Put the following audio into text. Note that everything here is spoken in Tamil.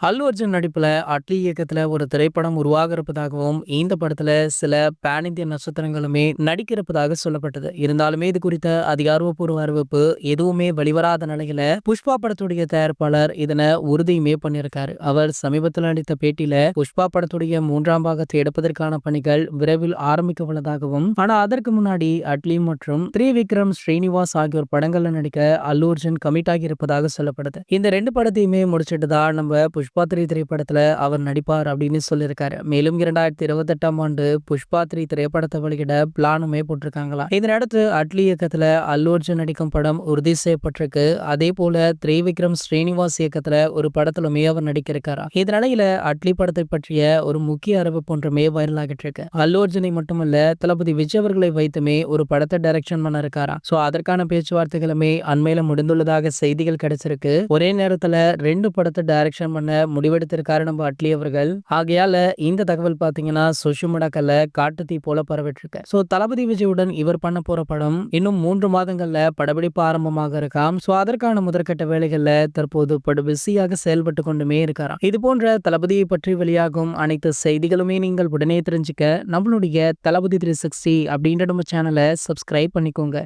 அல்லு அர்ஜுன் நடிப்புல அட்லி இயக்கத்துல ஒரு திரைப்படம் உருவாக இருப்பதாகவும், இந்த படத்துல சில பேன் இந்திய நட்சத்திரங்களுமே நடிக்க இருப்பதாக சொல்லப்பட்டது. இருந்தாலுமே இது குறித்த அதிகாரப்பூர்வ அறிவிப்பு எதுவுமே வெளிவராத நிலையில, புஷ்பா படத்துடைய தயாரிப்பாளர் இதனை உறுதியுமே பண்ணியிருக்காரு. அவர் சமீபத்தில் நடித்த பேட்டியில, புஷ்பா படத்துடைய 3ஆம் பாகத்தை எடுப்பதற்கான பணிகள் விரைவில் ஆரம்பிக்க உள்ளதாகவும், ஆனா அதற்கு முன்னாடி அட்லி மற்றும் திரிவிக்ரம் ஸ்ரீனிவாஸ் ஆகியோர் படங்கள்ல நடிக்க அல்லு அர்ஜுன் கமிட் ஆகி இருப்பதாக சொல்லப்படுது. இந்த 2 படத்தையுமே முடிச்சிட்டு தான் நம்ம புஷ்பா 3 திரைப்படத்துல அவர் நடிப்பார் அப்படின்னு சொல்லியிருக்காரு. மேலும் 2028ஆம் ஆண்டு புஷ்பா 3 திரைப்படத்தை வெளியிட பிளானுமே போட்டிருக்காங்களாம். இதனடுத்து அட்லி இயக்கத்துல அல்லு அர்ஜுன் நடிக்கும் படம் உறுதி செய்யப்பட்டிருக்கு. அதே போல திரிவிக்ரம் ஸ்ரீனிவாஸ் இயக்கத்துல ஒரு படத்திலுமே அவர் நடிக்க இருக்காராம். இந்த நிலையில அட்லி படத்தை பற்றிய ஒரு முக்கிய அறிவிப்பு ஒன்றுமே வைரல் ஆகிட்டு இருக்கு. அல்லு அர்ஜுனை மட்டுமல்ல, தளபதி விஜய் அவர்களை வைத்துமே ஒரு படத்தை டைரக்ஷன் பண்ண இருக்காராம். சோ அதற்கான பேச்சுவார்த்தைகளுமே அண்மையில முடிந்துள்ளதாக செய்திகள் கிடைச்சிருக்கு. ஒரே நேரத்துல 2 படத்தை டைரக்ஷன் பண்ண முடிவெடுத்திருக்காரு நம்ம அட்லி அவர்கள். ஆகையால இந்த தகவல் பாத்தீங்கன்னா சோஷியல் மீடியாக்கள்ல காட்டு தீ போல பரவிட்டு இருக்கு. சோ தளபதி விஜயுடன் இவர் பண்ண போற படம் இன்னும் 3 மாதங்கள்ல படப்பிடிப்பு ஆரம்பமாக இருக்காம். சோ அதற்கான முதற்கட்ட வேலைகள்ல தற்போது படு பிஸியாக செயல்பட்டு கொண்டுமே இருக்காராம். இது போன்ற தளபதியை பற்றி வெளியாகும் அனைத்து செய்திகளுமே நீங்கள் உடனே தெரிஞ்சுக்க நம்மளுடைய தளபதி 360 அப்படின்ற நம்ம சேனலை சப்ஸ்கிரைப் பண்ணிக்கோங்க.